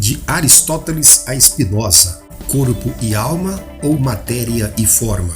De Aristóteles a Spinoza, corpo e alma ou matéria e forma?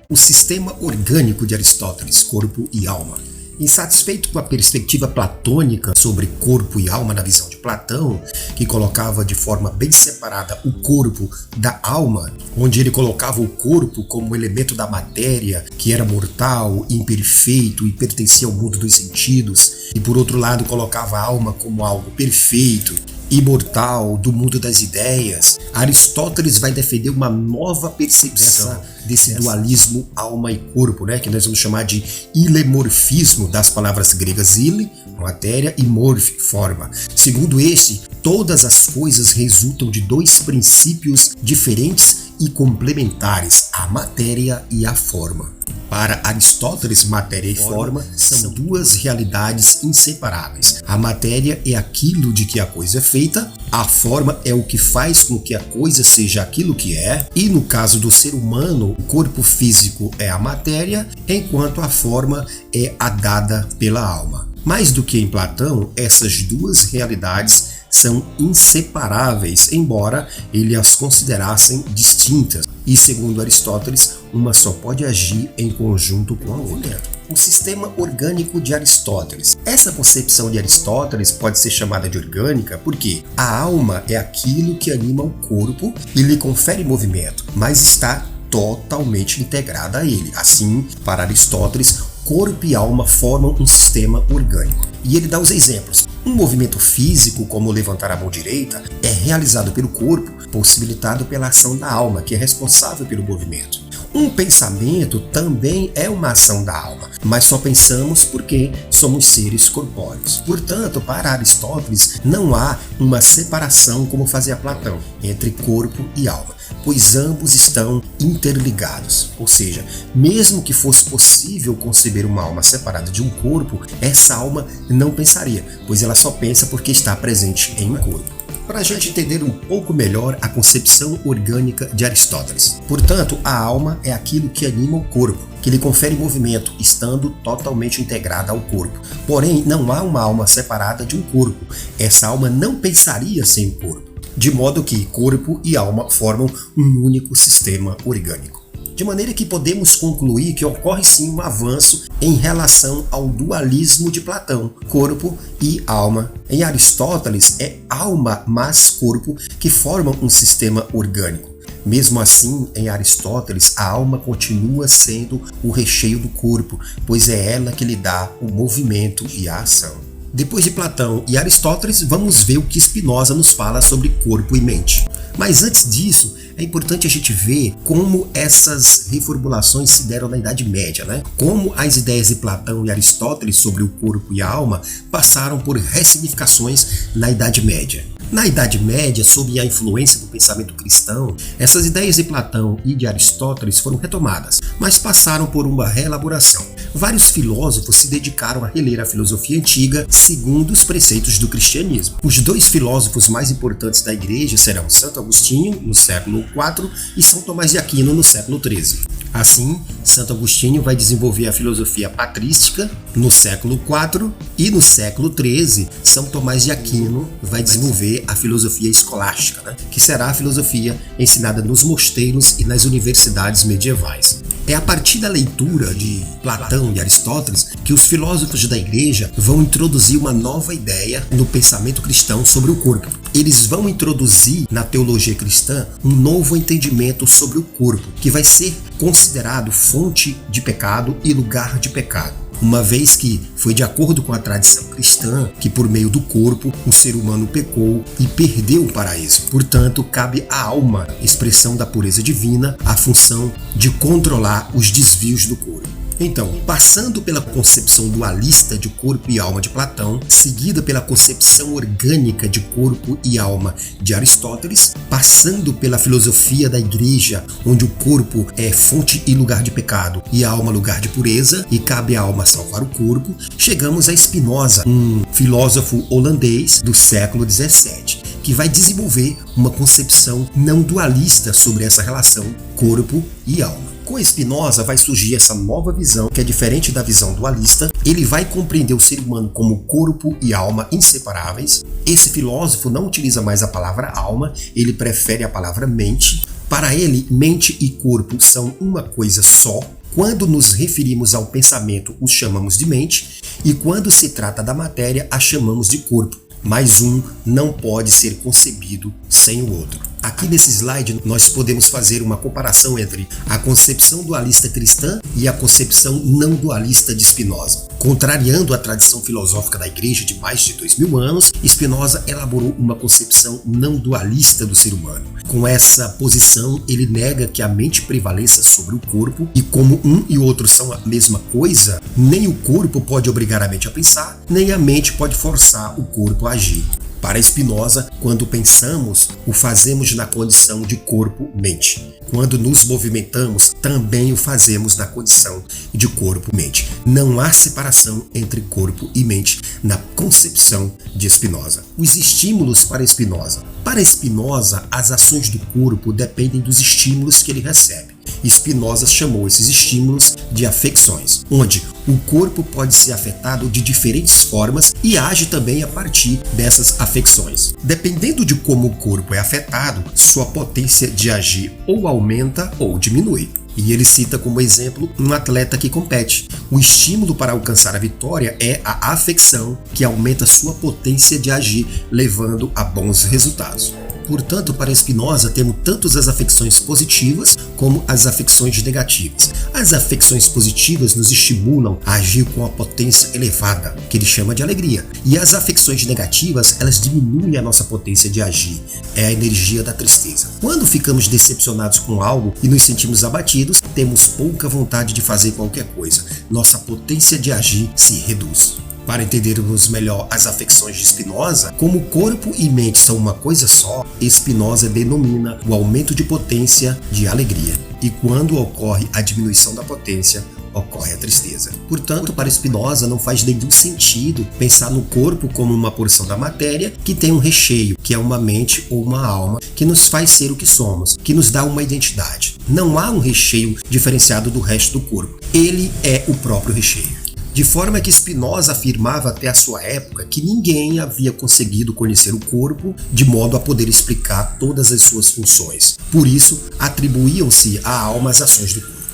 O sistema orgânico de Aristóteles, corpo e alma. Insatisfeito com a perspectiva platônica sobre corpo e alma na visão de Platão, que colocava de forma bem separada o corpo da alma, onde ele colocava o corpo como elemento da matéria, que era mortal, imperfeito e pertencia ao mundo dos sentidos, e por outro lado colocava a alma como algo perfeito, imortal, do mundo das ideias, Aristóteles vai defender uma nova percepção desse dualismo alma e corpo, que nós vamos chamar de ilemorfismo das palavras gregas ile, matéria, e morph, forma. Segundo este, todas as coisas resultam de dois princípios diferentes e complementares, a matéria e a forma. Para Aristóteles, matéria e forma são duas realidades inseparáveis. A matéria é aquilo de que a coisa é feita, a forma é o que faz com que a coisa seja aquilo que é, e no caso do ser humano, o corpo físico é a matéria, enquanto a forma é a dada pela alma. Mais do que em Platão, essas duas realidades são inseparáveis, embora ele as considerassem distintas. E segundo Aristóteles, uma só pode agir em conjunto com a outra. O sistema orgânico de Aristóteles. Essa concepção de Aristóteles pode ser chamada de orgânica porque a alma é aquilo que anima o corpo e lhe confere movimento, mas está totalmente integrada a ele. Assim, para Aristóteles, corpo e alma formam um sistema orgânico. E ele dá os exemplos. Um movimento físico, como levantar a mão direita, é realizado pelo corpo, possibilitado pela ação da alma, que é responsável pelo movimento. Um pensamento também é uma ação da alma, mas só pensamos porque somos seres corpóreos. Portanto, para Aristóteles, não há uma separação, como fazia Platão, entre corpo e alma, pois ambos estão interligados. Ou seja, mesmo que fosse possível conceber uma alma separada de um corpo, essa alma não pensaria, pois ela só pensa porque está presente em um corpo. Para a gente entender um pouco melhor a concepção orgânica de Aristóteles. Portanto, a alma é aquilo que anima o corpo, que lhe confere movimento, estando totalmente integrada ao corpo. Porém, não há uma alma separada de um corpo. Essa alma não pensaria sem o corpo. De modo que corpo e alma formam um único sistema orgânico. De maneira que podemos concluir que ocorre sim um avanço em relação ao dualismo de Platão, corpo e alma. Em Aristóteles é alma mais corpo que formam um sistema orgânico. Mesmo assim, em Aristóteles, a alma continua sendo o recheio do corpo, pois é ela que lhe dá o movimento e a ação. Depois de Platão e Aristóteles, vamos ver o que Spinoza nos fala sobre corpo e mente. Mas antes disso, é importante a gente ver como essas reformulações se deram na Idade Média, Como as ideias de Platão e Aristóteles sobre o corpo e a alma passaram por ressignificações na Idade Média. Na Idade Média, sob a influência do pensamento cristão, essas ideias de Platão e de Aristóteles foram retomadas, mas passaram por uma reelaboração. Vários filósofos se dedicaram a reler a filosofia antiga segundo os preceitos do cristianismo. Os dois filósofos mais importantes da Igreja serão Santo Agostinho, no século IV, e São Tomás de Aquino, no século XIII. Assim, Santo Agostinho vai desenvolver a filosofia patrística no século IV e no século XIII, São Tomás de Aquino vai desenvolver a filosofia escolástica, que será a filosofia ensinada nos mosteiros e nas universidades medievais. É a partir da leitura de Platão e Aristóteles que os filósofos da Igreja vão introduzir uma nova ideia no pensamento cristão sobre o corpo. Eles vão introduzir na teologia cristã um novo entendimento sobre o corpo, que vai ser considerado fonte de pecado e lugar de pecado. Uma vez que foi de acordo com a tradição cristã que por meio do corpo o ser humano pecou e perdeu o paraíso. Portanto, cabe à alma, expressão da pureza divina, a função de controlar os desvios do corpo. Então, passando pela concepção dualista de corpo e alma de Platão, seguida pela concepção orgânica de corpo e alma de Aristóteles, passando pela filosofia da Igreja, onde o corpo é fonte e lugar de pecado e a alma lugar de pureza, e cabe à alma salvar o corpo, chegamos a Spinoza, um filósofo holandês do século XVII, que vai desenvolver uma concepção não dualista sobre essa relação corpo e alma. Com Spinoza vai surgir essa nova visão, que é diferente da visão dualista. Ele vai compreender o ser humano como corpo e alma inseparáveis. Esse filósofo não utiliza mais a palavra alma, ele prefere a palavra mente. Para ele, mente e corpo são uma coisa só. Quando nos referimos ao pensamento, os chamamos de mente, e quando se trata da matéria, a chamamos de corpo. Mas um não pode ser concebido sem o outro. Aqui nesse slide nós podemos fazer uma comparação entre a concepção dualista cristã e a concepção não dualista de Spinoza. Contrariando a tradição filosófica da Igreja de mais de 2000 anos, Spinoza elaborou uma concepção não dualista do ser humano. Com essa posição, ele nega que a mente prevaleça sobre o corpo, e como um e outro são a mesma coisa, nem o corpo pode obrigar a mente a pensar, nem a mente pode forçar o corpo a agir. Para Spinoza, quando pensamos, o fazemos na condição de corpo-mente. Quando nos movimentamos, também o fazemos na condição de corpo-mente. Não há separação entre corpo e mente na concepção de Spinoza. Os estímulos para Spinoza. Para Spinoza, as ações do corpo dependem dos estímulos que ele recebe. Spinoza chamou esses estímulos de afecções, onde o corpo pode ser afetado de diferentes formas e age também a partir dessas afecções. Dependendo de como o corpo é afetado, sua potência de agir ou aumenta ou diminui. E ele cita como exemplo um atleta que compete. O estímulo para alcançar a vitória é a afecção, que aumenta sua potência de agir, levando a bons resultados. Portanto, para Spinoza, temos tanto as afecções positivas como as afecções negativas. As afecções positivas nos estimulam a agir com a potência elevada, que ele chama de alegria. E as afecções negativas, elas diminuem a nossa potência de agir. É a energia da tristeza. Quando ficamos decepcionados com algo e nos sentimos abatidos, temos pouca vontade de fazer qualquer coisa. Nossa potência de agir se reduz. Para entendermos melhor as afecções de Spinoza, como corpo e mente são uma coisa só, Spinoza denomina o aumento de potência de alegria. E quando ocorre a diminuição da potência, ocorre a tristeza. Portanto, para Spinoza não faz nenhum sentido pensar no corpo como uma porção da matéria que tem um recheio, que é uma mente ou uma alma, que nos faz ser o que somos, que nos dá uma identidade. Não há um recheio diferenciado do resto do corpo. Ele é o próprio recheio. De forma que Spinoza afirmava até a sua época que ninguém havia conseguido conhecer o corpo de modo a poder explicar todas as suas funções. Por isso, atribuíam-se à alma as ações do corpo.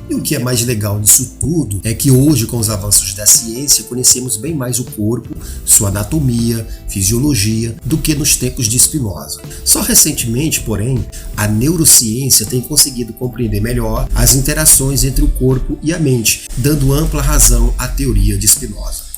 E o que é mais legal disso tudo é que hoje, com os avanços da ciência, conhecemos bem mais o corpo, sua anatomia, fisiologia, do que nos tempos de Spinoza. Só recentemente, porém, a neurociência tem conseguido compreender melhor as interações entre o corpo e a mente, dando ampla razão à teoria de Spinoza.